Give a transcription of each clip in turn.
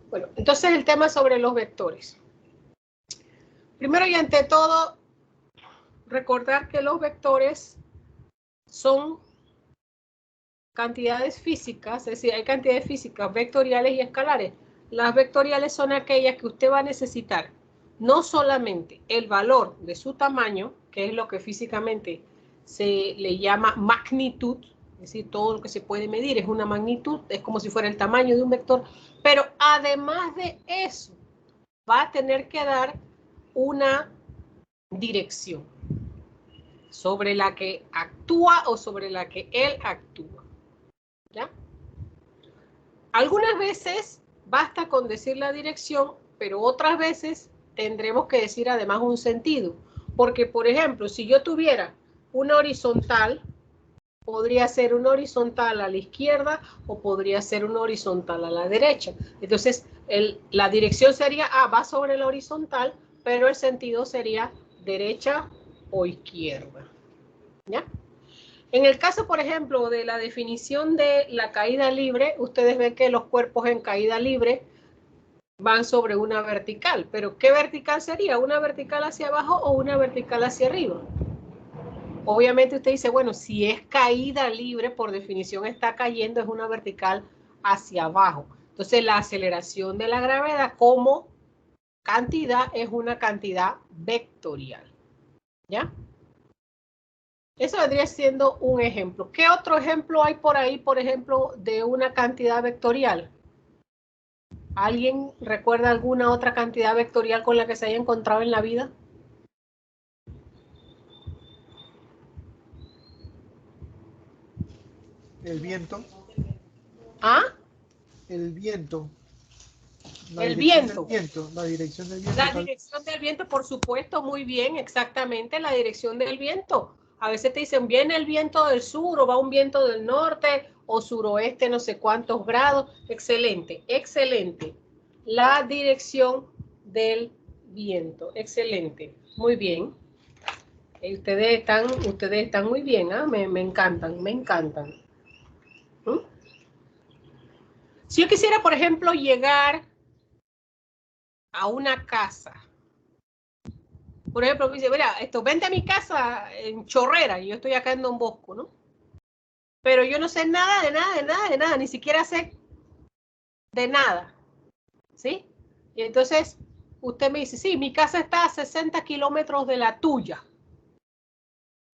Bueno, entonces el tema sobre los vectores. Primero y ante todo, recordar que los vectores son cantidades físicas, es decir, hay cantidades físicas vectoriales y escalares. Las vectoriales son aquellas que usted va a necesitar no solamente el valor de su tamaño, que es lo que físicamente se le llama magnitud, es decir, todo lo que se puede medir es una magnitud, es como si fuera el tamaño de un vector, pero además de eso, va a tener que dar una dirección sobre la que actúa o sobre la que él actúa. ¿Ya? Algunas veces basta con decir la dirección, pero otras veces tendremos que decir además un sentido. Porque, por ejemplo, si yo tuviera una horizontal, podría ser una horizontal a la izquierda o podría ser una horizontal a la derecha. Entonces, la dirección sería, va sobre la horizontal, pero el sentido sería derecha o izquierda. ¿Ya? En el caso, por ejemplo, de la definición de la caída libre, ustedes ven que los cuerpos en caída libre van sobre una vertical. Pero ¿qué vertical sería? ¿Una vertical hacia abajo o una vertical hacia arriba? Obviamente usted dice, bueno, si es caída libre, por definición está cayendo, es una vertical hacia abajo. Entonces la aceleración de la gravedad como cantidad es una cantidad vectorial. ¿Ya? Eso vendría siendo un ejemplo. ¿Qué otro ejemplo hay por ahí, por ejemplo, de una cantidad vectorial? ¿Alguien recuerda alguna otra cantidad vectorial con la que se haya encontrado en la vida? El viento. ¿Ah? El viento. El viento. La dirección del viento. La dirección del viento, por supuesto, muy bien, exactamente, la dirección del viento. A veces te dicen, viene el viento del sur o va un viento del norte o suroeste, no sé cuántos grados. Excelente, excelente. La dirección del viento, excelente, muy bien. Ustedes están muy bien, ¿ah? Me encantan, me encantan. ¿Mm? Si yo quisiera, por ejemplo, llegar a una casa, por ejemplo, me dice, mira, vente a mi casa en Chorrera, y yo estoy acá en Don Bosco, ¿no? Pero yo no sé nada, de nada, ni siquiera sé de nada, ¿sí? Y entonces usted me dice, sí, mi casa está a 60 kilómetros de la tuya.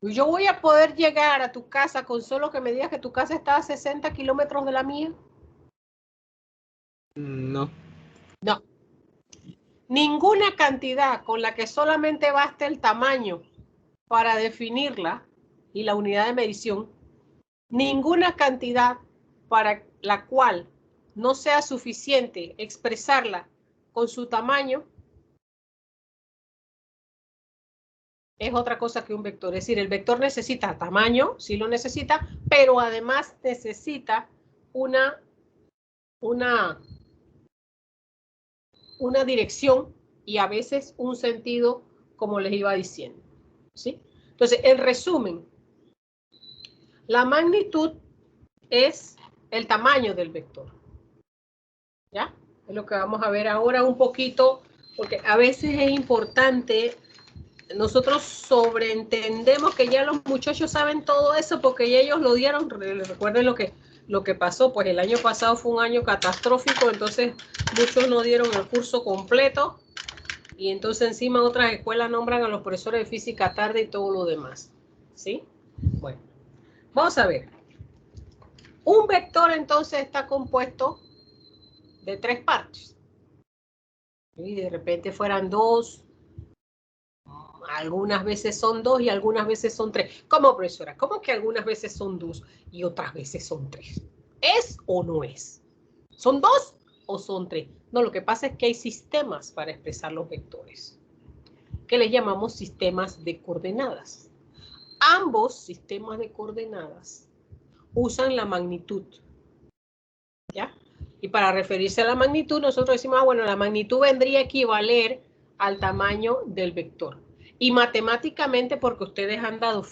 ¿Yo voy a poder llegar a tu casa con solo que me digas que tu casa está a 60 kilómetros de la mía? No. No. Ninguna cantidad con la que solamente baste el tamaño para definirla y la unidad de medición, ninguna cantidad para la cual no sea suficiente expresarla con su tamaño es otra cosa que un vector. Es decir, el vector necesita tamaño, sí lo necesita, pero además necesita una dirección y a veces un sentido, como les iba diciendo, ¿sí? Entonces, en resumen, la magnitud es el tamaño del vector. ¿Ya? Es lo que vamos a ver ahora un poquito, porque a veces es importante, nosotros sobreentendemos que ya los muchachos saben todo eso porque ya ellos lo dieron. Recuerden lo que pasó, pues el año pasado fue un año catastrófico, entonces muchos no dieron el curso completo y entonces encima otras escuelas nombran a los profesores de física tarde y todo lo demás, ¿sí? Bueno, vamos a ver. Un vector entonces está compuesto de 3 partes. Y de repente fueran 2, algunas veces son 2 y algunas veces son 3. ¿Cómo, profesora? ¿Cómo que algunas veces son 2 y otras veces son 3? ¿Es o no es? ¿Son 2 o son 3? No, lo que pasa es que hay sistemas para expresar los vectores, que les llamamos sistemas de coordenadas. Ambos sistemas de coordenadas usan la magnitud, ¿ya? Y para referirse a la magnitud, nosotros decimos, bueno, la magnitud vendría a equivaler al tamaño del vector. Y matemáticamente, porque ustedes han dado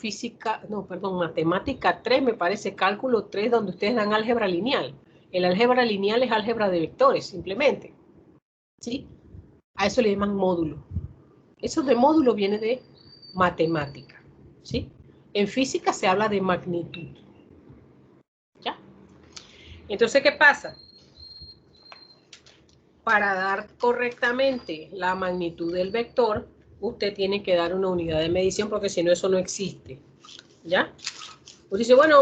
matemática 3, me parece, cálculo 3, donde ustedes dan álgebra lineal. El álgebra lineal es álgebra de vectores, simplemente, ¿sí? A eso le llaman módulo. Eso de módulo viene de matemática, ¿sí? En física se habla de magnitud. ¿Ya? Entonces, ¿qué pasa? Para dar correctamente la magnitud del vector, usted tiene que dar una unidad de medición, porque si no, eso no existe. ¿Ya? Pues dice, bueno,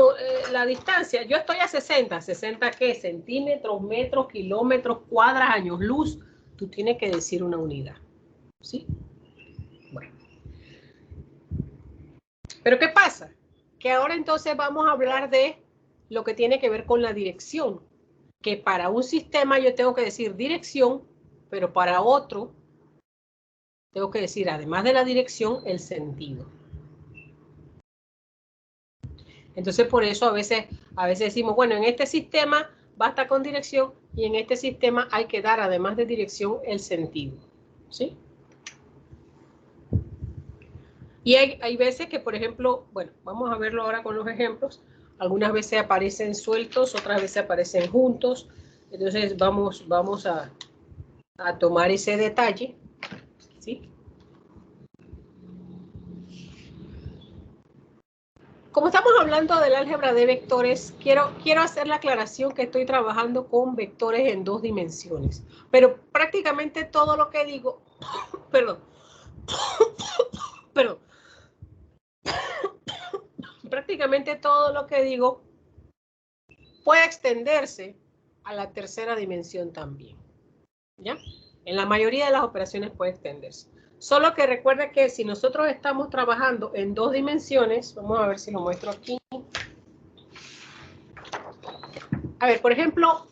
la distancia, yo estoy a 60. ¿60 qué? Centímetros, metros, kilómetros, cuadras, años luz. Tú tienes que decir una unidad. ¿Sí? Bueno. Pero ¿qué pasa? Que ahora entonces vamos a hablar de lo que tiene que ver con la dirección. Que para un sistema yo tengo que decir dirección, pero para otro tengo que decir, además de la dirección, el sentido. Entonces, por eso a veces decimos, bueno, en este sistema basta con dirección y en este sistema hay que dar, además de dirección, el sentido. ¿Sí? Y hay veces que, por ejemplo, bueno, vamos a verlo ahora con los ejemplos. Algunas veces aparecen sueltos, otras veces aparecen juntos. Entonces, vamos a tomar ese detalle. ¿Sí? Como estamos hablando del álgebra de vectores, quiero hacer la aclaración que estoy trabajando con vectores en 2 dimensiones. Pero prácticamente todo lo que digo, perdón, prácticamente todo lo que digo puede extenderse a la 3ª dimensión también. ¿Ya? En la mayoría de las operaciones puede extenderse. Solo que recuerde que si nosotros estamos trabajando en 2 dimensiones, vamos a ver si lo muestro aquí. A ver, por ejemplo,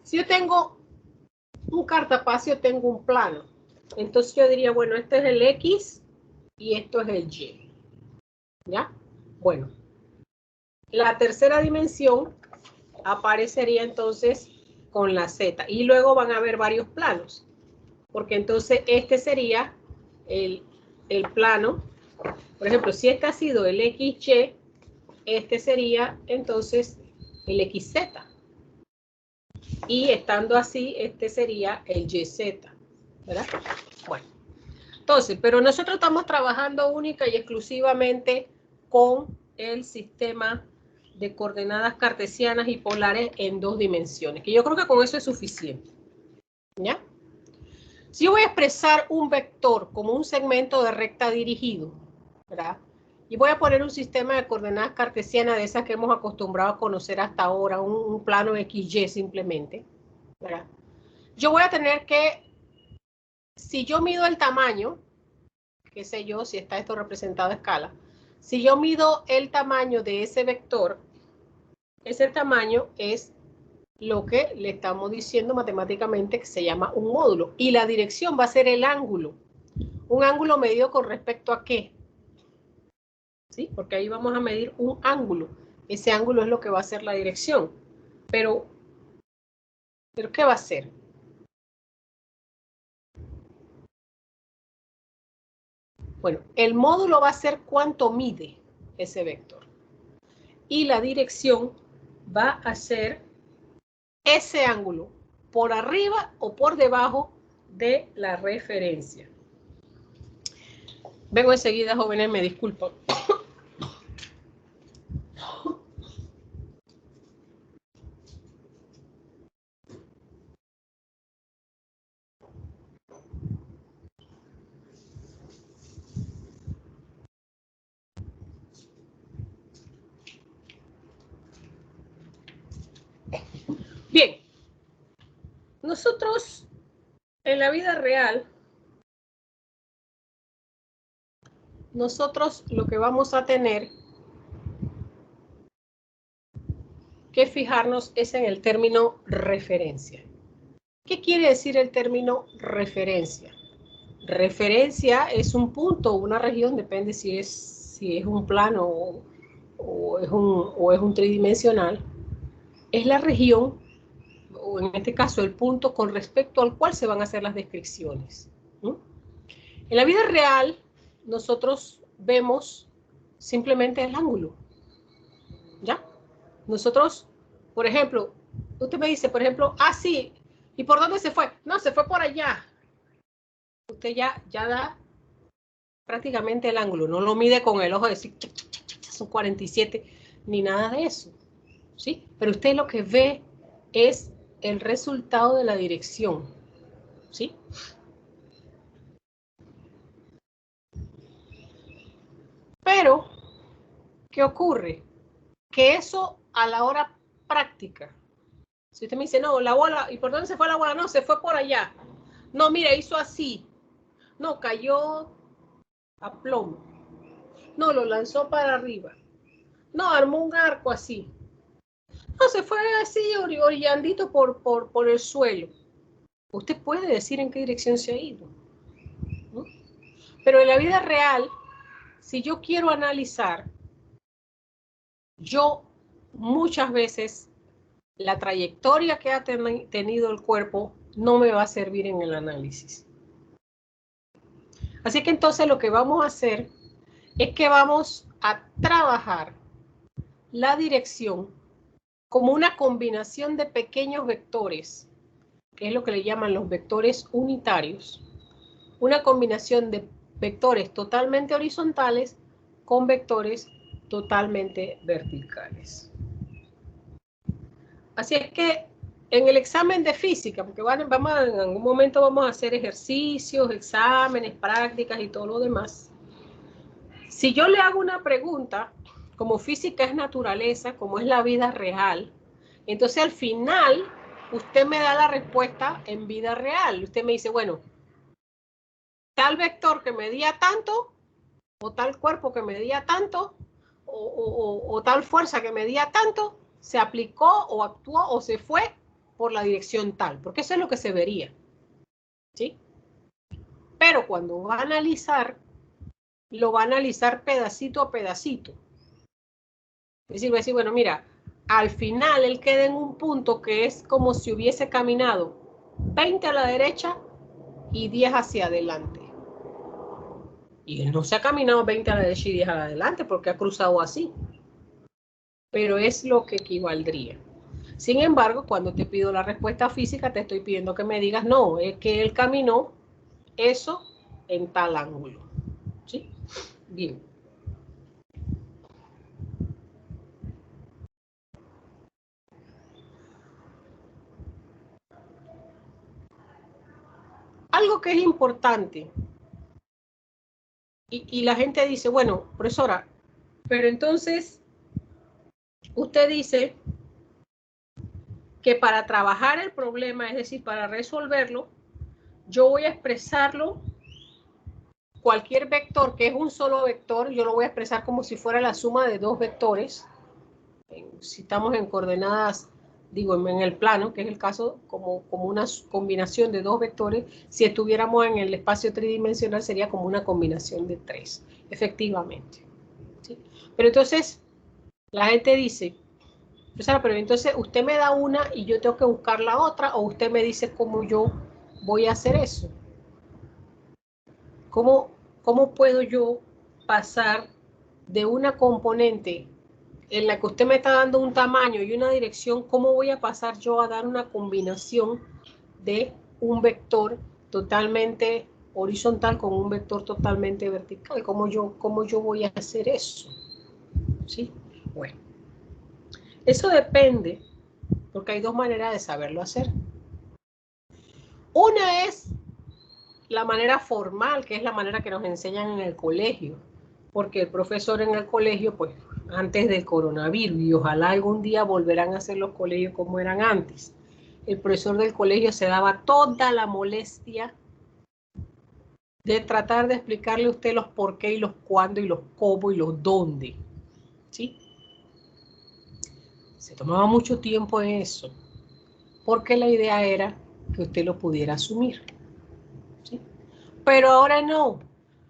si yo tengo un cartapacio, tengo un plano. Entonces yo diría, bueno, este es el X y esto es el Y. ¿Ya? Bueno, la 3ª dimensión aparecería entonces con la Z. Y luego van a haber varios planos. Porque entonces este sería el plano. Por ejemplo, si este ha sido el XY, este sería entonces el XZ. Y estando así, este sería el YZ. ¿Verdad? Bueno. Entonces, pero nosotros estamos trabajando única y exclusivamente con el sistema de coordenadas cartesianas y polares en 2 dimensiones, que yo creo que con eso es suficiente. ¿Ya? Si yo voy a expresar un vector como un segmento de recta dirigido, ¿verdad? Y voy a poner un sistema de coordenadas cartesianas de esas que hemos acostumbrado a conocer hasta ahora, un plano XY simplemente, ¿verdad? Yo voy a tener que, si yo mido el tamaño, qué sé yo, si está esto representado a escala, si yo mido el tamaño de ese vector, ese tamaño es lo que le estamos diciendo matemáticamente que se llama un módulo. Y la dirección va a ser el ángulo. ¿Un ángulo medido con respecto a qué? ¿Sí? Porque ahí vamos a medir un ángulo. Ese ángulo es lo que va a ser la dirección. Pero ¿qué va a ser? Bueno, el módulo va a ser cuánto mide ese vector. Y la dirección va a ser ese ángulo por arriba o por debajo de la referencia. Vengo enseguida, jóvenes, me disculpan. Bien, nosotros en la vida real, nosotros lo que vamos a tener que fijarnos es en el término referencia. ¿Qué quiere decir el término referencia? Referencia es un punto o una región, depende si es un plano o es un tridimensional. Es la región, o en este caso el punto con respecto al cual se van a hacer las descripciones. En la vida real, nosotros vemos simplemente el ángulo. ¿Ya? Nosotros, por ejemplo, usted me dice, por ejemplo, ah, sí, ¿y por dónde se fue? No, se fue por allá. Usted ya da prácticamente el ángulo, no lo mide con el ojo de decir, son 47, ni nada de eso, ¿sí? Pero usted lo que ve es el resultado de la dirección, ¿sí? Pero, ¿qué ocurre? Que eso a la hora práctica, si usted me dice, no, la bola, ¿y por dónde se fue la bola? No, se fue por allá. No, mira, hizo así. No, cayó a plomo. No, lo lanzó para arriba. No, armó un arco así. No, se fue así, orillandito por el suelo. Usted puede decir en qué dirección se ha ido, ¿no? Pero en la vida real, si yo quiero analizar, yo muchas veces la trayectoria que ha tenido el cuerpo no me va a servir en el análisis. Así que entonces lo que vamos a hacer es que vamos a trabajar la dirección como una combinación de pequeños vectores, que es lo que le llaman los vectores unitarios, una combinación de vectores totalmente horizontales con vectores totalmente verticales. Así es que en el examen de física, porque en algún momento vamos a hacer ejercicios, exámenes, prácticas y todo lo demás. Si yo le hago una pregunta, como física es naturaleza, como es la vida real, entonces al final usted me da la respuesta en vida real. Usted me dice, bueno, tal vector que medía tanto, o tal cuerpo que medía tanto, o tal fuerza que medía tanto, se aplicó o actuó o se fue por la dirección tal, porque eso es lo que se vería, ¿sí? Pero cuando va a analizar, lo va a analizar pedacito a pedacito. Es decir, va a decir, bueno, mira, al final él queda en un punto que es como si hubiese caminado 20 a la derecha y 10 hacia adelante. Y él no se ha caminado 20 a la derecha y 10 a la adelante porque ha cruzado así. Pero es lo que equivaldría. Sin embargo, cuando te pido la respuesta física, te estoy pidiendo que me digas, no, es que él caminó eso en tal ángulo. ¿Sí? Bien. Algo que es importante, y la gente dice, bueno, profesora, pero entonces usted dice que para trabajar el problema, es decir, para resolverlo, yo voy a expresarlo, cualquier vector que es un solo vector, yo lo voy a expresar como si fuera la suma de dos vectores. Si estamos en coordenadas, digo, en el plano, que es el caso, como una combinación de dos vectores. Si estuviéramos en el espacio tridimensional, sería como una combinación de tres, efectivamente, ¿sí? Pero entonces, la gente dice, pero entonces usted me da una y yo tengo que buscar la otra, o usted me dice cómo yo voy a hacer eso. ¿Cómo puedo yo pasar de una componente en la que usted me está dando un tamaño y una dirección, cómo voy a pasar yo a dar una combinación de un vector totalmente horizontal con un vector totalmente vertical? ¿Cómo yo voy a hacer eso? ¿Sí? Bueno, eso depende, porque hay dos maneras de saberlo hacer. Una es la manera formal, que es la manera que nos enseñan en el colegio, porque el profesor en el colegio, pues, antes del coronavirus, y ojalá algún día volverán a ser los colegios como eran antes, el profesor del colegio se daba toda la molestia de tratar de explicarle a usted los por qué y los cuándo y los cómo y los dónde, ¿sí? Se tomaba mucho tiempo en eso, porque la idea era que usted lo pudiera asumir, ¿sí? Pero ahora no.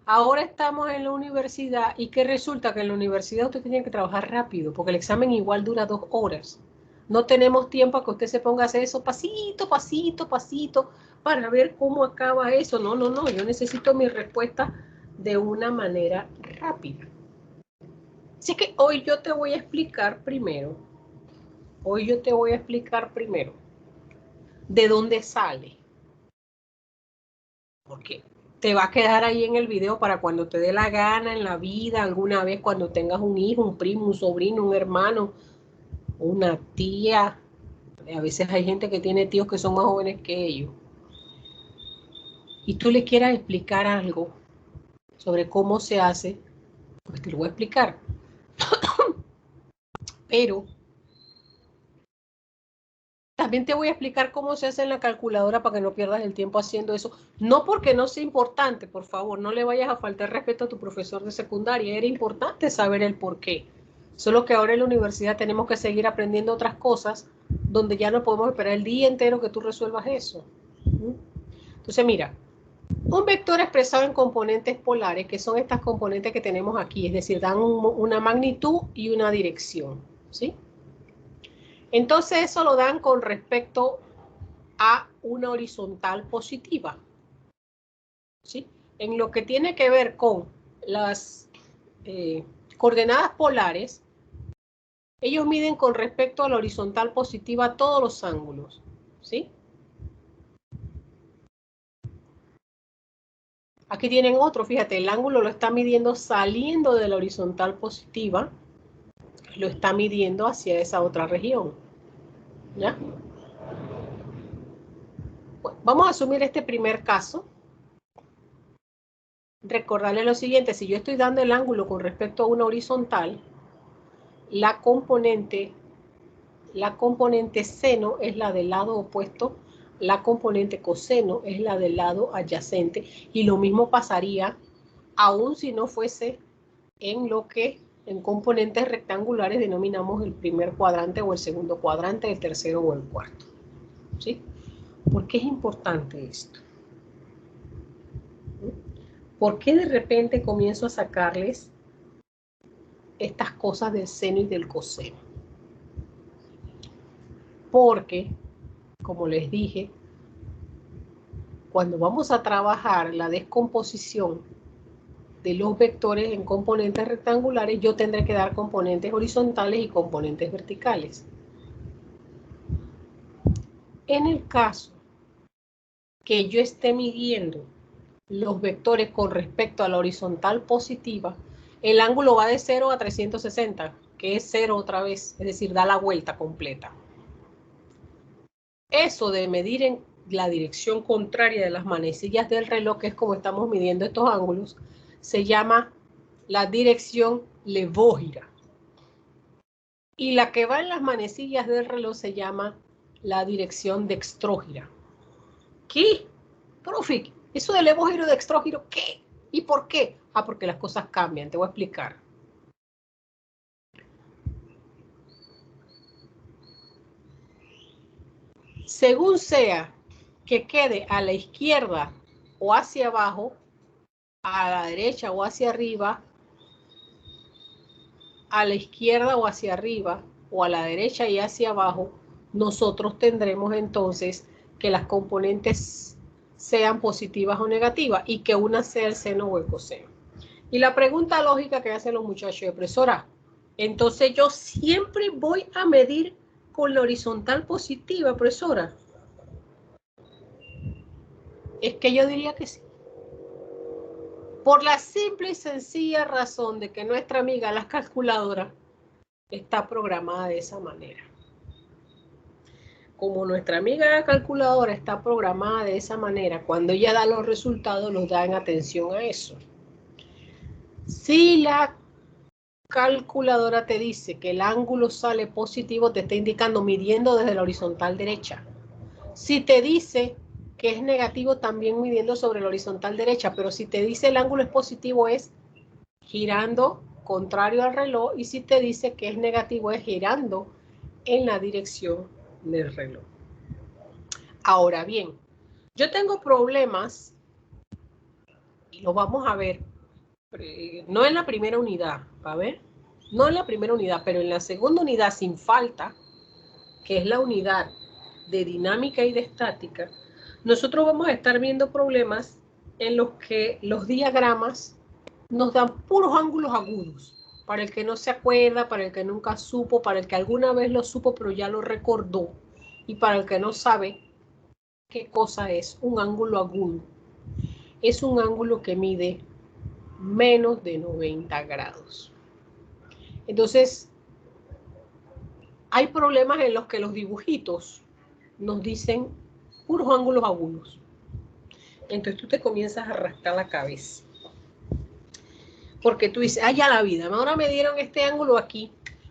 Ahora estamos en la universidad y que resulta que en la universidad usted tiene que trabajar rápido, porque el examen igual dura 2 horas. No tenemos tiempo a que usted se ponga a hacer eso pasito, pasito, pasito, para ver cómo acaba eso. No, no, no. Yo necesito mi respuesta de una manera rápida. Así que hoy yo te voy a explicar primero Hoy yo te voy a explicar primero de dónde sale. Porque te va a quedar ahí en el video para cuando te dé la gana en la vida, alguna vez cuando tengas un hijo, un primo, un sobrino, un hermano, una tía. A veces hay gente que tiene tíos que son más jóvenes que ellos. Y tú le quieras explicar algo sobre cómo se hace, pues te lo voy a explicar. Pero también te voy a explicar cómo se hace en la calculadora para que no pierdas el tiempo haciendo eso. No porque no sea importante, por favor, no le vayas a faltar respeto a tu profesor de secundaria. Era importante saber el por qué. Solo que ahora en la universidad tenemos que seguir aprendiendo otras cosas donde ya no podemos esperar el día entero que tú resuelvas eso. Entonces, mira, un vector expresado en componentes polares, que son estas componentes que tenemos aquí, es decir, dan una magnitud y una dirección, ¿sí? Entonces eso lo dan con respecto a una horizontal positiva, ¿sí? En lo que tiene que ver con las coordenadas polares, ellos miden con respecto a la horizontal positiva todos los ángulos, ¿sí? Aquí tienen otro, fíjate, el ángulo lo está midiendo saliendo de la horizontal positiva, lo está midiendo hacia esa otra región, ¿ya? Bueno, vamos a asumir este primer caso. Recordarle lo siguiente, si yo estoy dando el ángulo con respecto a una horizontal, la componente seno es la del lado opuesto, la componente coseno es la del lado adyacente, y lo mismo pasaría aún si no fuese en lo que en componentes rectangulares denominamos el primer cuadrante o el segundo cuadrante, el tercero o el cuarto, ¿sí? ¿Por qué es importante esto? ¿Por qué de repente comienzo a sacarles estas cosas del seno y del coseno? Porque, como les dije, cuando vamos a trabajar la descomposición de los vectores en componentes rectangulares, yo tendré que dar componentes horizontales y componentes verticales. En el caso que yo esté midiendo los vectores con respecto a la horizontal positiva, el ángulo va de 0 a 360, que es 0 otra vez, es decir, da la vuelta completa. Eso de medir en la dirección contraria de las manecillas del reloj, que es como estamos midiendo estos ángulos, se llama la dirección levógira. Y la que va en las manecillas del reloj se llama la dirección dextrógira. ¿Qué? Profe, ¿eso de levógiro y dextrógiro qué? ¿Y por qué? Ah, porque las cosas cambian, te voy a explicar. Según sea que quede a la izquierda o hacia abajo, a la derecha o hacia arriba, a la izquierda o hacia arriba, o a la derecha y hacia abajo, nosotros tendremos entonces que las componentes sean positivas o negativas y que una sea el seno o el coseno. Y la pregunta lógica que hacen los muchachos es, profesora, entonces yo siempre voy a medir con la horizontal positiva, profesora. Es que yo diría que sí. Por la simple y sencilla razón de que nuestra amiga la calculadora está programada de esa manera. Como nuestra amiga la calculadora está programada de esa manera, cuando ella da los resultados, los da en atención a eso. Si la calculadora te dice que el ángulo sale positivo, te está indicando midiendo desde la horizontal derecha. Si te dice que es negativo, también midiendo sobre la horizontal derecha, pero si te dice el ángulo es positivo, es girando contrario al reloj, y si te dice que es negativo, es girando en la dirección del reloj. Ahora bien, yo tengo problemas, y lo vamos a ver, no en la primera unidad, ¿va a ver? No en la primera unidad, pero en la segunda unidad sin falta, que es la unidad de dinámica y de estática, nosotros vamos a estar viendo problemas en los que los diagramas nos dan puros ángulos agudos. Para el que no se acuerda, para el que nunca supo, para el que alguna vez lo supo pero ya lo recordó, y para el que no sabe qué cosa es un ángulo agudo. Es un ángulo que mide menos de 90 grados. Entonces, hay problemas en los que los dibujitos nos dicen puros ángulos agudos. Entonces tú te comienzas a rascar la cabeza. Porque tú dices, ya la vida, ahora me dieron este ángulo aquí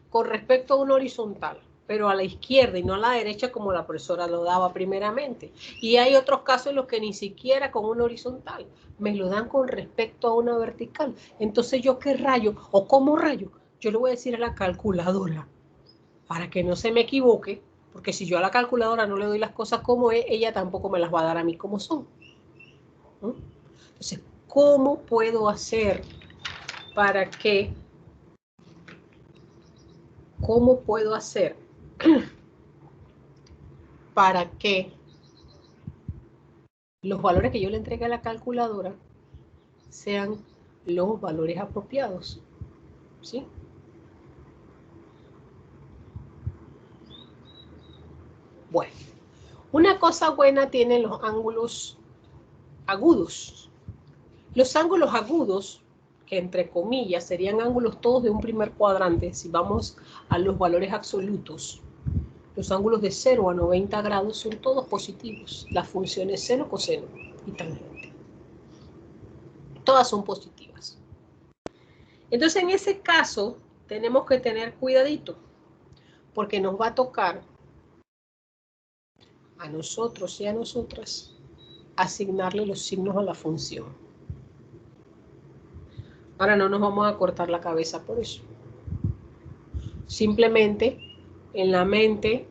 con respecto a un horizontal, pero a la izquierda y no a la derecha como la profesora lo daba primeramente. Y hay otros casos en los que ni siquiera con un horizontal, me lo dan con respecto a una vertical. Entonces yo qué rayo o cómo rayo, yo le voy a decir a la calculadora para que no se me equivoque, porque si yo a la calculadora no le doy las cosas como es, ella tampoco me las va a dar a mí como son. Entonces, ¿cómo puedo hacer para que, para que los valores que yo le entregue a la calculadora sean los valores apropiados? ¿Sí? Bueno, una cosa buena tienen los ángulos agudos. Los ángulos agudos, que entre comillas serían ángulos todos de un primer cuadrante, si vamos a los valores absolutos, los ángulos de 0 a 90 grados son todos positivos. Las funciones seno, coseno y tangente. Todas son positivas. Entonces, en ese caso, tenemos que tener cuidadito, porque nos va a tocar a nosotros y a nosotras asignarle los signos a la función. Ahora no nos vamos a cortar la cabeza por eso. Simplemente en la mente,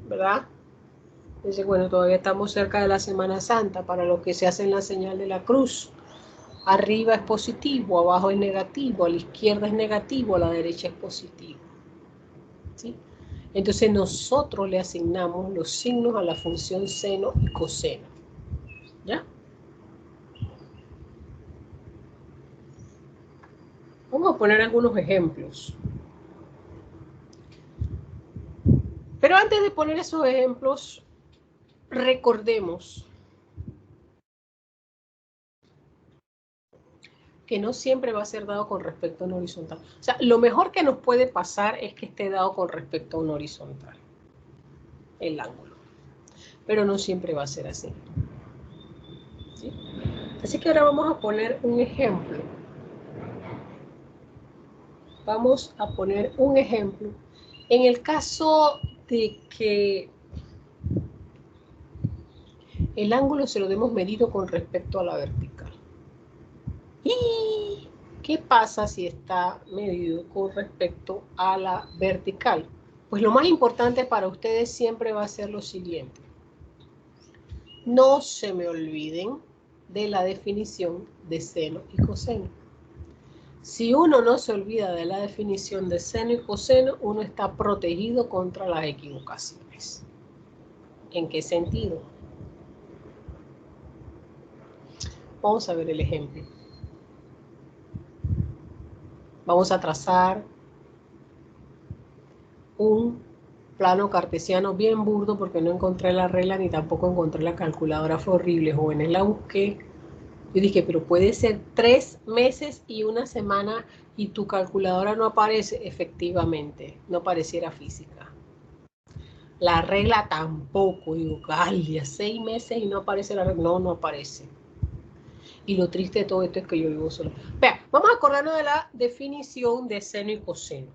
¿verdad? Dice, bueno, todavía estamos cerca de la Semana Santa, para lo que se hace en la señal de la cruz. Arriba es positivo, abajo es negativo, a la izquierda es negativo, a la derecha es positivo. ¿Sí? Entonces nosotros le asignamos los signos a la función seno y coseno. ¿Ya? Vamos a poner algunos ejemplos. Pero antes de poner esos ejemplos, recordemos que no siempre va a ser dado con respecto a un horizontal. O sea, lo mejor que nos puede pasar es que esté dado con respecto a un horizontal, el ángulo. Pero no siempre va a ser así. ¿Sí? Así que ahora vamos a poner un ejemplo. Vamos a poner un ejemplo. En el caso de que el ángulo se lo demos medido con respecto a la vertical. ¿Y qué pasa si está medido con respecto a la vertical? Pues lo más importante para ustedes siempre va a ser lo siguiente. No se me olviden de la definición de seno y coseno. Si uno no se olvida de la definición de seno y coseno, uno está protegido contra las equivocaciones. ¿En qué sentido? Vamos a ver el ejemplo. Vamos a trazar un plano cartesiano bien burdo porque no encontré la regla ni tampoco encontré la calculadora. Fue horrible, jóvenes. La busqué. Yo dije, pero puede ser 3 meses y una semana y tu calculadora no aparece. Efectivamente, no pareciera física. La regla tampoco. Digo, Galia, 6 meses y no aparece la regla. No, no aparece. Y lo triste de todo esto es que yo vivo sola. Vean, vamos a acordarnos de la definición de seno y coseno.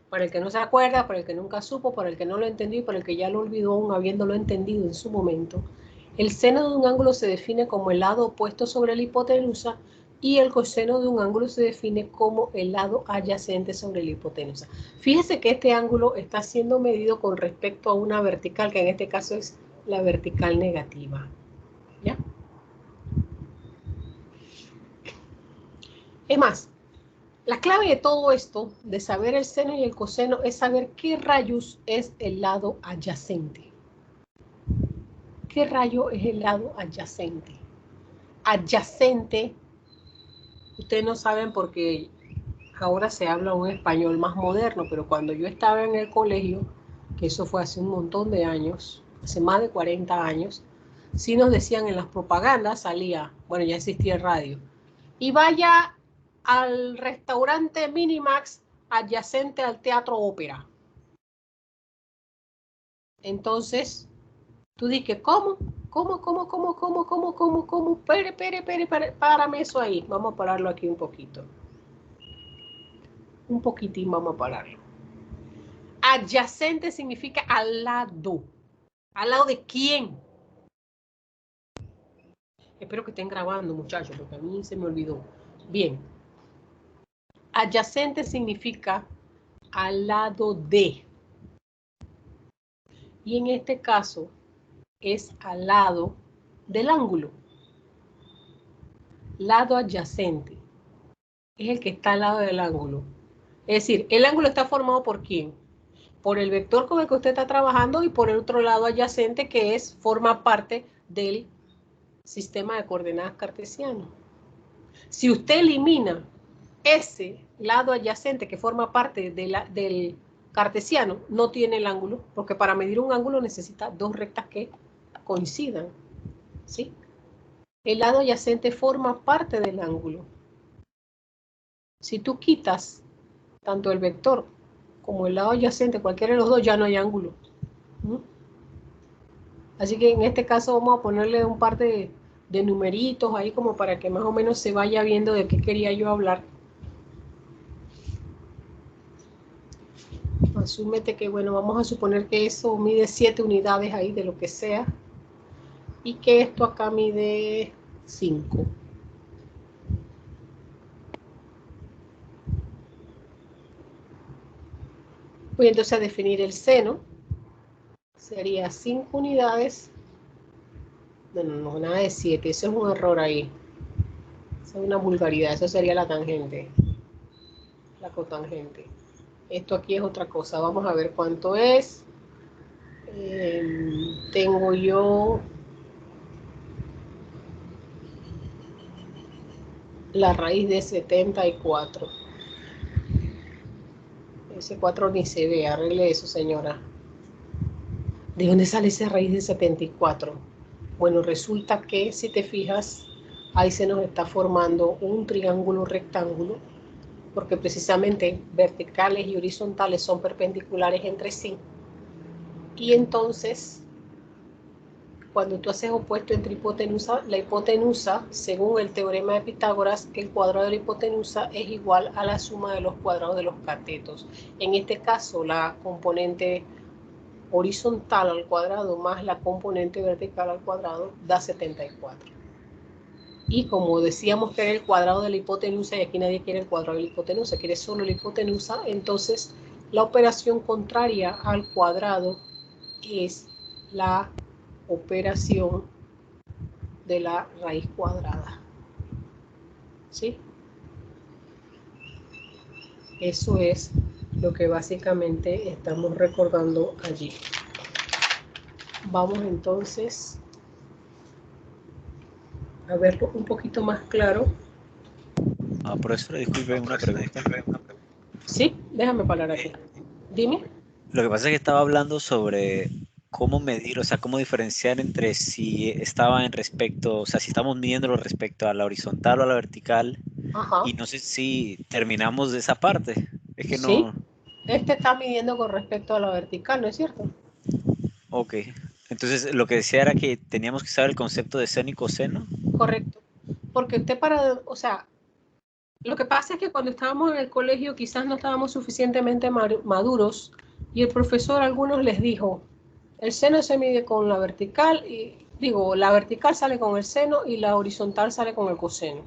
Para el que no se acuerda, para el que nunca supo, para el que no lo entendió y para el que ya lo olvidó aún habiéndolo entendido en su momento. El seno de un ángulo se define como el lado opuesto sobre la hipotenusa y el coseno de un ángulo se define como el lado adyacente sobre la hipotenusa. Fíjese que este ángulo está siendo medido con respecto a una vertical, que en este caso es la vertical negativa. ¿Ya? Es más, la clave de todo esto, de saber el seno y el coseno, es saber qué rayos es el lado adyacente. ¿Qué rayo es el lado adyacente? Adyacente, ustedes no saben porque ahora se habla un español más moderno, pero cuando yo estaba en el colegio, que eso fue hace un montón de años, hace más de 40 años, sí nos decían en las propagandas, salía, bueno, ya existía el radio, y vaya al restaurante Minimax adyacente al Teatro Ópera. Entonces, tú dices, ¿cómo? Párame eso ahí. Vamos a pararlo aquí un poquito. Un poquitín vamos a pararlo. Adyacente significa al lado. ¿Al lado de quién? Espero que estén grabando, muchachos, porque a mí se me olvidó. Bien. Adyacente significa al lado de. Y en este caso es al lado del ángulo. Lado adyacente es el que está al lado del ángulo. Es decir, el ángulo está formado por ¿quién? Por el vector con el que usted está trabajando y por el otro lado adyacente que forma parte del sistema de coordenadas cartesiano. Si usted elimina ese lado adyacente que forma parte del cartesiano, no tiene el ángulo, porque para medir un ángulo necesita dos rectas que coincidan, ¿sí? El lado adyacente forma parte del ángulo. Si tú quitas tanto el vector como el lado adyacente, cualquiera de los dos, ya no hay ángulo. Así que en este caso vamos a ponerle un par de numeritos ahí como para que más o menos se vaya viendo de qué quería yo hablar. Asúmete que, bueno, vamos a suponer que eso mide 7 unidades ahí de lo que sea y que esto acá mide 5. Voy entonces a definir el seno. Sería 5 unidades. No, nada de 7, eso es un error ahí. Eso es una vulgaridad, eso sería la tangente. La cotangente. Esto aquí es otra cosa. Vamos a ver cuánto es. Tengo yo la raíz de 74. Ese 4 ni se ve, arregle eso, señora. ¿De dónde sale esa raíz de 74? Bueno, resulta que si te fijas, ahí se nos está formando un triángulo rectángulo, porque precisamente verticales y horizontales son perpendiculares entre sí. Y entonces, cuando tú haces opuesto entre hipotenusa, la hipotenusa, según el teorema de Pitágoras, el cuadrado de la hipotenusa es igual a la suma de los cuadrados de los catetos. En este caso, la componente horizontal al cuadrado más la componente vertical al cuadrado da 74. Y como decíamos que era el cuadrado de la hipotenusa, y aquí nadie quiere el cuadrado de la hipotenusa, quiere solo la hipotenusa, entonces la operación contraria al cuadrado es la operación de la raíz cuadrada. ¿Sí? Eso es lo que básicamente estamos recordando allí. Vamos entonces a verlo un poquito más claro. Profesora, disculpe, una pregunta. Sí, déjame parar aquí. Dime. Lo que pasa es que estaba hablando sobre cómo medir, o sea, cómo diferenciar entre si estaba en respecto, o sea, si estamos midiéndolo respecto a la horizontal o a la vertical. Ajá. Y no sé si terminamos de esa parte. Es que Sí. no. Este está midiendo con respecto a la vertical, ¿no es cierto? Ok. Entonces, lo que decía era que teníamos que saber el concepto de seno y coseno. Correcto. Porque usted o sea, lo que pasa es que cuando estábamos en el colegio quizás no estábamos suficientemente maduros y el profesor a algunos les dijo, el seno se mide con la vertical y digo, la vertical sale con el seno y la horizontal sale con el coseno.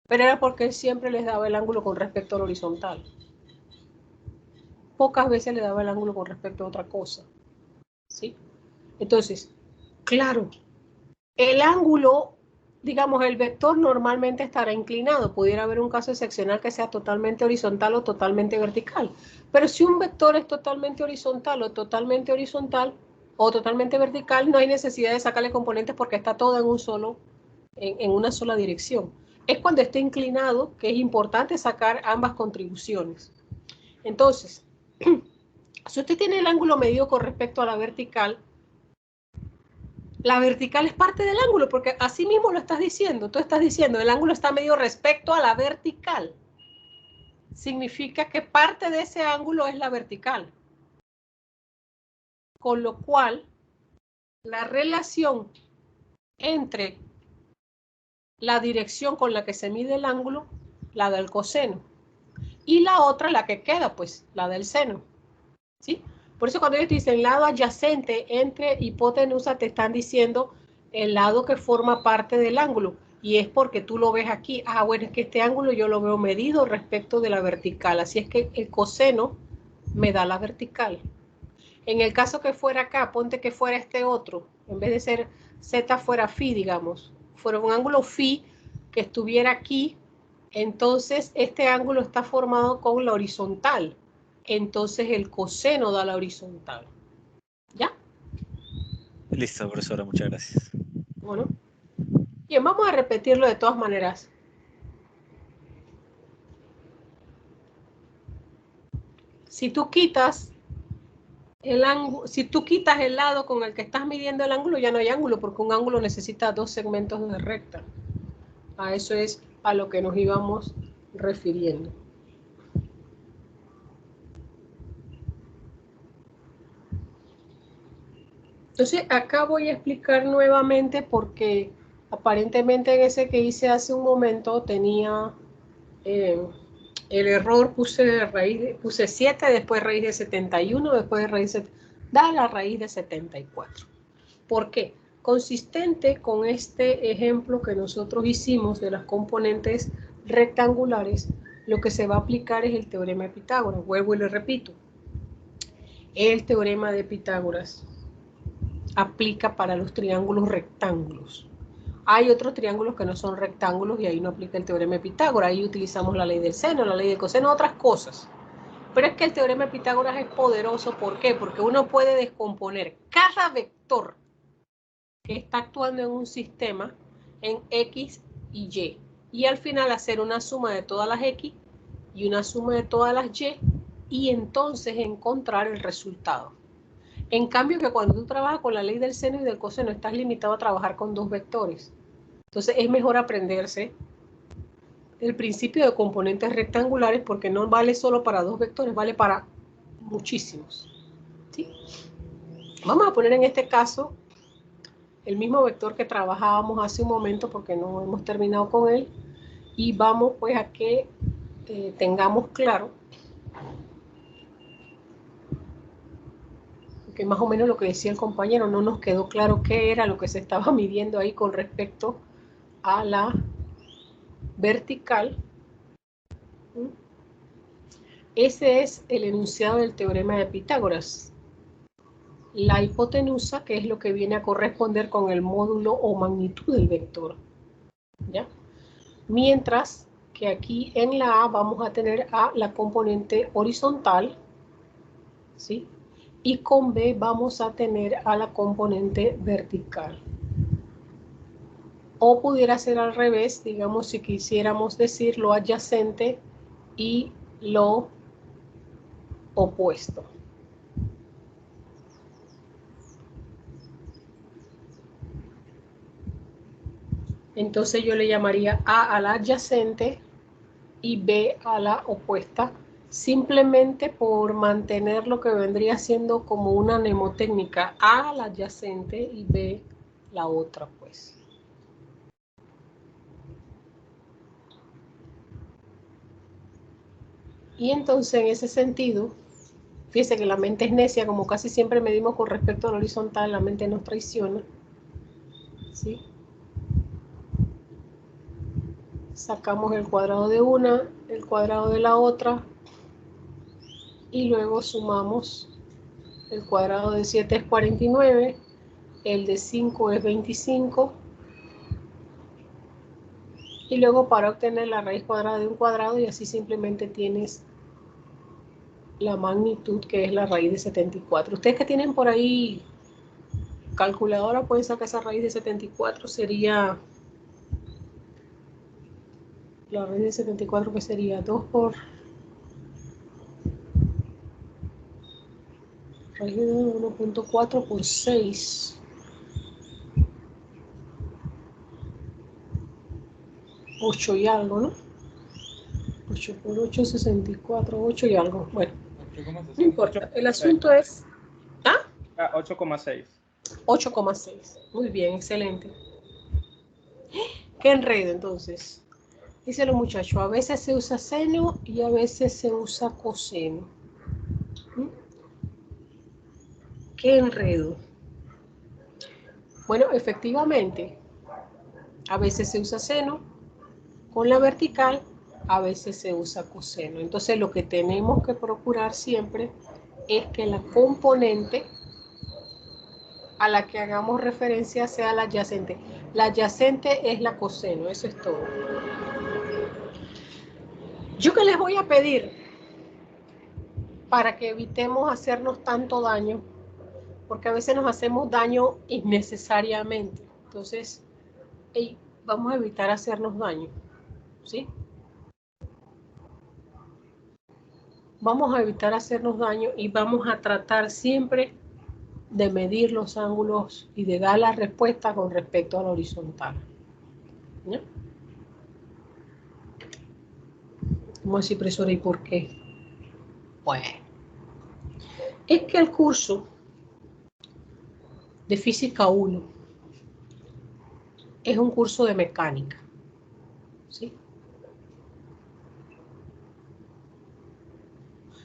Pero era porque él siempre les daba el ángulo con respecto al horizontal. Pocas veces le daba el ángulo con respecto a otra cosa. ¿Sí? Entonces, claro, el ángulo, digamos, el vector normalmente estará inclinado. Pudiera haber un caso excepcional que sea totalmente horizontal o totalmente vertical. Pero si un vector es totalmente horizontal o totalmente vertical, no hay necesidad de sacarle componentes porque está todo en una sola dirección. es cuando esté inclinado, que es importante sacar ambas contribuciones. Entonces, si usted tiene el ángulo medido con respecto a la vertical es parte del ángulo, porque así mismo lo estás diciendo. Tú estás diciendo, el ángulo está medido respecto a la vertical. Significa que parte de ese ángulo es la vertical. Con lo cual, la relación entre la dirección con la que se mide el ángulo, la del coseno, y la otra, la que queda, pues, la del seno. ¿Sí? Por eso cuando ellos dicen lado adyacente entre hipotenusa, te están diciendo el lado que forma parte del ángulo. Y es porque tú lo ves aquí. Ah, bueno, es que este ángulo yo lo veo medido respecto de la vertical. Así es que el coseno me da la vertical. En el caso que fuera acá, ponte que fuera este otro. En vez de ser Z fuera phi, digamos. Fuera un ángulo phi que estuviera aquí. Entonces, este ángulo está formado con la horizontal. Entonces, el coseno da la horizontal. ¿Ya? Listo, profesora, muchas gracias. Bueno. Bien, vamos a repetirlo de todas maneras. Si tú quitas el ángulo, si tú quitas el lado con el que estás midiendo el ángulo, ya no hay ángulo, porque un ángulo necesita dos segmentos de recta. A eso es a lo que nos íbamos refiriendo. Entonces, acá voy a explicar nuevamente porque aparentemente en ese que hice hace un momento tenía el error, puse 7, después raíz de 71, después de raíz de, da la raíz de 74. ¿Por qué? Consistente con este ejemplo que nosotros hicimos de las componentes rectangulares, lo que se va a aplicar es el teorema de Pitágoras. Vuelvo y le repito. El teorema de Pitágoras aplica para los triángulos rectángulos. Hay otros triángulos que no son rectángulos y ahí no aplica el teorema de Pitágoras. Ahí utilizamos la ley del seno, la ley del coseno, otras cosas. Pero es que el teorema de Pitágoras es poderoso. ¿Por qué? Porque uno puede descomponer cada vector que está actuando en un sistema en X y Y. Y al final hacer una suma de todas las X y una suma de todas las Y y entonces encontrar el resultado. En cambio que cuando tú trabajas con la ley del seno y del coseno estás limitado a trabajar con dos vectores. Entonces es mejor aprenderse el principio de componentes rectangulares porque no vale solo para dos vectores, vale para muchísimos. ¿Sí? Vamos a poner en este caso el mismo vector que trabajábamos hace un momento porque no hemos terminado con él y vamos pues a que tengamos claro que más o menos lo que decía el compañero, no nos quedó claro qué era lo que se estaba midiendo ahí con respecto a la vertical. Ese es el enunciado del teorema de Pitágoras. La hipotenusa, que es lo que viene a corresponder con el módulo o magnitud del vector. ¿Ya? Mientras que aquí en la A vamos a tener a la componente horizontal, ¿sí? Y con B vamos a tener a la componente vertical. O pudiera ser al revés, digamos, si quisiéramos decir lo adyacente y lo opuesto. Entonces yo le llamaría A la adyacente y B a la opuesta, simplemente por mantener lo que vendría siendo como una mnemotécnica, A la adyacente y B la otra, pues. Y entonces en ese sentido, fíjense que la mente es necia, como casi siempre medimos con respecto a la horizontal, la mente nos traiciona, ¿sí? Sacamos el cuadrado de una, el cuadrado de la otra, y luego sumamos. El cuadrado de 7 es 49, el de 5 es 25, y luego para obtener la raíz cuadrada de un cuadrado, y así simplemente tienes la magnitud que es la raíz de 74. Ustedes que tienen por ahí calculadora pueden sacar esa raíz de 74, sería La raíz de 74 que sería 2 por raíz de 1.4 por 6. 8 y algo, ¿no? 8 por 8, 64, 8 y algo. Bueno, no importa. El asunto es... ¿Ah? 8,6. 8,6. Muy bien, excelente. ¿Qué enredo entonces? Dice los muchachos, a veces se usa seno y a veces se usa coseno. ¿Mm? ¿Qué enredo? Bueno, efectivamente, a veces se usa seno con la vertical, a veces se usa coseno. Entonces lo que tenemos que procurar siempre es que la componente a la que hagamos referencia sea la adyacente. La adyacente es la coseno, eso es todo. Yo que les voy a pedir para que evitemos hacernos tanto daño, porque a veces nos hacemos daño innecesariamente. Entonces, vamos a evitar hacernos daño, ¿sí? Vamos a evitar hacernos daño y vamos a tratar siempre de medir los ángulos y de dar la respuesta con respecto a la horizontal. ¿Ya? Vamos a decir, profesora, ¿y por qué? Bueno, es que el curso de Física 1 es un curso de mecánica, ¿sí?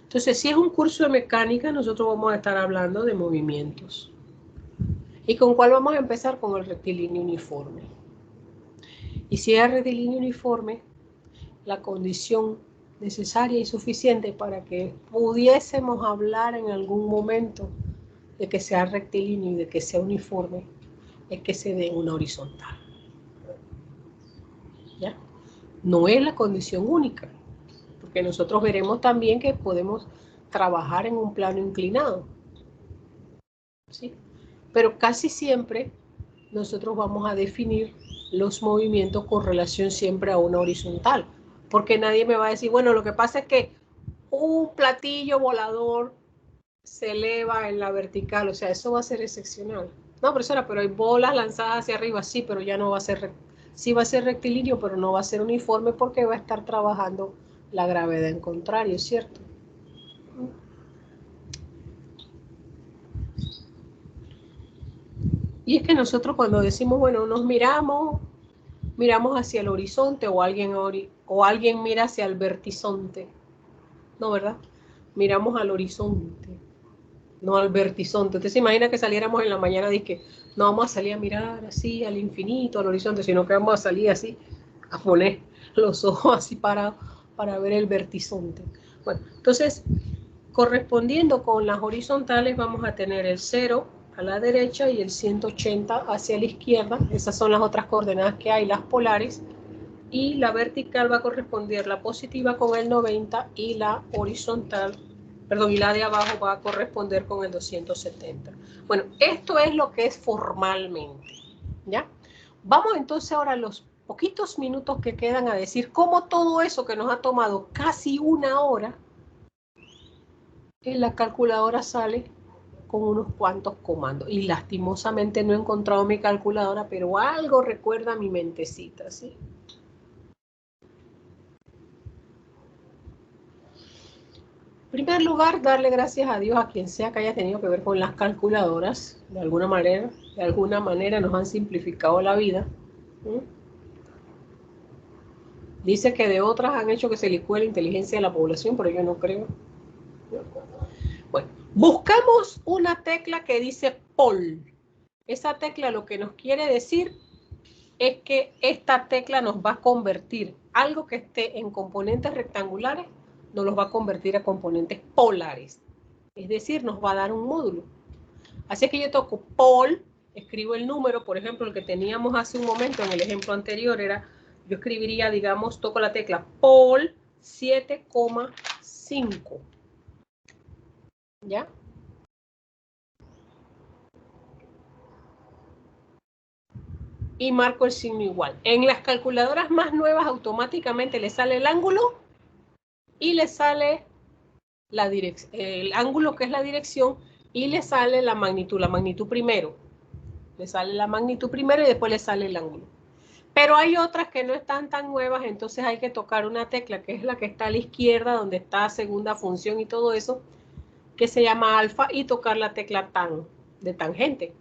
Entonces, si es un curso de mecánica, nosotros vamos a estar hablando de movimientos. ¿Y con cuál vamos a empezar? Con el rectilíneo uniforme. Y si es rectilíneo uniforme, la condición necesaria y suficiente para que pudiésemos hablar en algún momento de que sea rectilíneo y de que sea uniforme, es que se dé una horizontal. ¿Ya? No es la condición única, porque nosotros veremos también que podemos trabajar en un plano inclinado, ¿sí? Pero casi siempre nosotros vamos a definir los movimientos con relación siempre a una horizontal, porque nadie me va a decir, bueno, lo que pasa es que un platillo volador se eleva en la vertical, o sea, eso va a ser excepcional. No, profesora, pero hay bolas lanzadas hacia arriba, sí, pero ya no va a ser, sí va a ser rectilíneo, pero no va a ser uniforme porque va a estar trabajando la gravedad en contrario, ¿cierto? Y es que nosotros cuando decimos, bueno, nos miramos hacia el horizonte o alguien mira hacia el vertizonte, ¿no, verdad? Miramos al horizonte, no al vertizonte. Usted se imagina que saliéramos en la mañana y que no vamos a salir a mirar así al infinito, al horizonte, sino que vamos a salir así, a poner los ojos así para ver el vertizonte. Bueno, entonces, correspondiendo con las horizontales, vamos a tener el 0 a la derecha y el 180 hacia la izquierda. Esas son las otras coordenadas que hay, las polares. Y la vertical va a corresponder la positiva con el 90 y la horizontal, perdón, y la de abajo va a corresponder con el 270. Bueno, esto es lo que es formalmente, ¿ya? Vamos entonces ahora a los poquitos minutos que quedan a decir cómo todo eso que nos ha tomado casi una hora, en la calculadora sale con unos cuantos comandos. Y lastimosamente no he encontrado mi calculadora, pero algo recuerda a mi mentecita, ¿sí? En primer lugar, darle gracias a Dios a quien sea que haya tenido que ver con las calculadoras. De alguna manera nos han simplificado la vida. ¿Mm? Dice que de otras han hecho que se licúe la inteligencia de la población, pero yo no creo. Bueno, buscamos una tecla que dice POL. Esa tecla lo que nos quiere decir es que esta tecla nos va a convertir algo que esté en componentes rectangulares, nos los va a convertir a componentes polares. Es decir, nos va a dar un módulo. Así que yo toco POL, escribo el número, por ejemplo, el que teníamos hace un momento en el ejemplo anterior era, yo escribiría, digamos, toco la tecla POL 7,5. ¿Ya? y marco el signo igual. En las calculadoras más nuevas automáticamente le sale el ángulo y le sale la dirección, el ángulo que es la dirección, y le sale la magnitud primero. Le sale la magnitud primero y después le sale el ángulo. Pero hay otras que no están tan nuevas, entonces hay que tocar una tecla, que es la que está a la izquierda, donde está segunda función y todo eso, que se llama alfa, y tocar la tecla de tangente,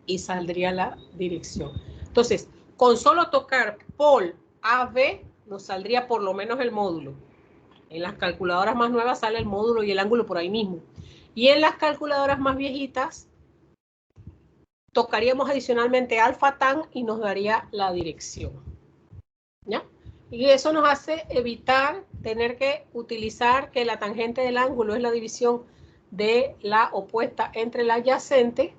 y saldría la dirección. Entonces, con solo tocar Pol AB, nos saldría por lo menos el módulo. En las calculadoras más nuevas sale el módulo y el ángulo por ahí mismo. Y en las calculadoras más viejitas, tocaríamos adicionalmente alfa tan y nos daría la dirección. ¿Ya? Y eso nos hace evitar tener que utilizar que la tangente del ángulo es la división de la opuesta entre la adyacente,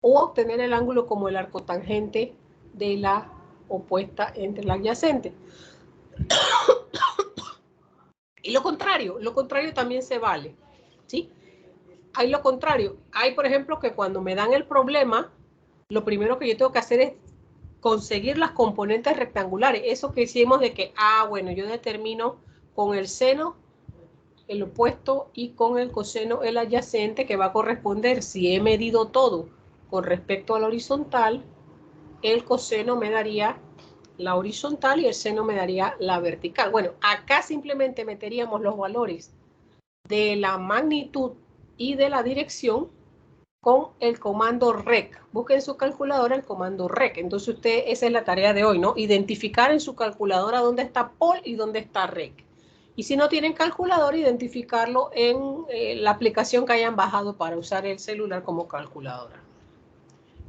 o obtener el ángulo como el arcotangente de la opuesta entre la adyacente. Y lo contrario también se vale, ¿sí? Hay lo contrario. Hay, por ejemplo, que cuando me dan el problema, lo primero que yo tengo que hacer es conseguir las componentes rectangulares. Eso que hicimos de que, bueno, yo determino con el seno el opuesto y con el coseno el adyacente, que va a corresponder, si he medido todo con respecto a la horizontal, el coseno me daría la horizontal y el seno me daría la vertical. Bueno, acá simplemente meteríamos los valores de la magnitud y de la dirección con el comando REC. Busquen en su calculadora el comando REC. Entonces esa es la tarea de hoy, ¿no? Identificar en su calculadora dónde está Pol y dónde está REC. Y si no tienen calculadora, identificarlo en la aplicación que hayan bajado para usar el celular como calculadora.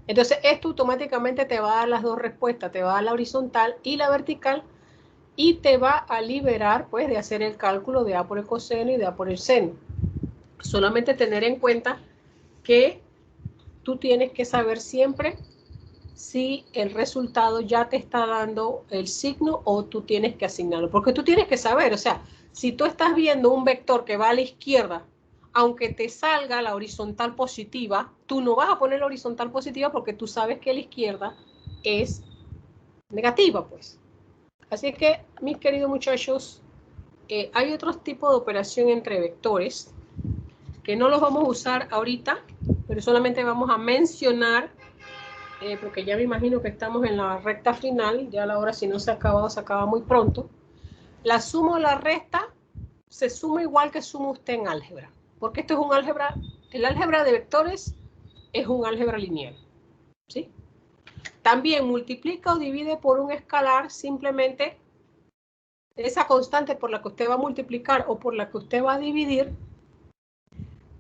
Entonces esto automáticamente te va a dar las dos respuestas, te va a dar la horizontal y la vertical, y te va a liberar pues de hacer el cálculo de A por el coseno y de A por el seno. Solamente tener en cuenta que tú tienes que saber siempre si el resultado ya te está dando el signo o tú tienes que asignarlo, porque tú tienes que saber, o sea, si tú estás viendo un vector que va a la izquierda, aunque te salga la horizontal positiva, tú no vas a poner la horizontal positiva porque tú sabes que la izquierda es negativa, pues. Así que, mis queridos muchachos, hay otros tipos de operación entre vectores que no los vamos a usar ahorita, pero solamente vamos a mencionar, porque ya me imagino que estamos en la recta final, ya la hora, si no se ha acabado, se acaba muy pronto. La suma o la resta se suma igual que suma usted en álgebra, porque esto es un álgebra, el álgebra de vectores es un álgebra lineal, ¿sí? También multiplica o divide por un escalar, simplemente esa constante por la que usted va a multiplicar o por la que usted va a dividir,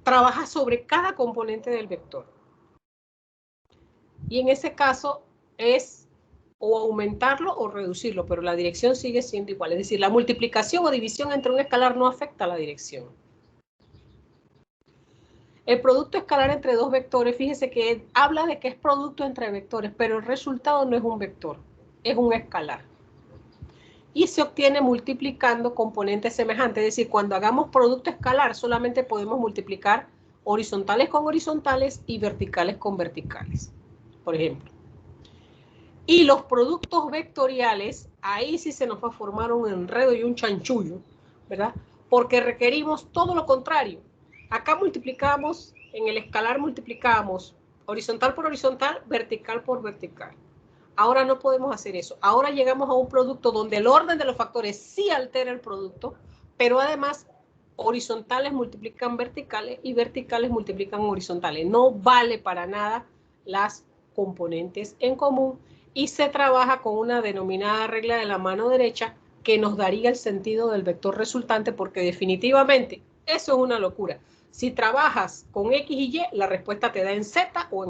trabaja sobre cada componente del vector. Y en ese caso es o aumentarlo o reducirlo, pero la dirección sigue siendo igual. Es decir, la multiplicación o división entre un escalar no afecta a la dirección. El producto escalar entre dos vectores, fíjese que habla de que es producto entre vectores, pero el resultado no es un vector, es un escalar. Y se obtiene multiplicando componentes semejantes. Es decir, cuando hagamos producto escalar, solamente podemos multiplicar horizontales con horizontales y verticales con verticales, por ejemplo. Y los productos vectoriales, ahí sí se nos va a formar un enredo y un chanchullo, ¿verdad? Porque requerimos todo lo contrario. Acá multiplicamos, en el escalar multiplicamos horizontal por horizontal, vertical por vertical. Ahora no podemos hacer eso. Ahora llegamos a un producto donde el orden de los factores sí altera el producto, pero además horizontales multiplican verticales y verticales multiplican horizontales. No vale para nada las componentes en común y se trabaja con una denominada regla de la mano derecha que nos daría el sentido del vector resultante, porque definitivamente eso es una locura. Si trabajas con X y Y, la respuesta te da en Z o en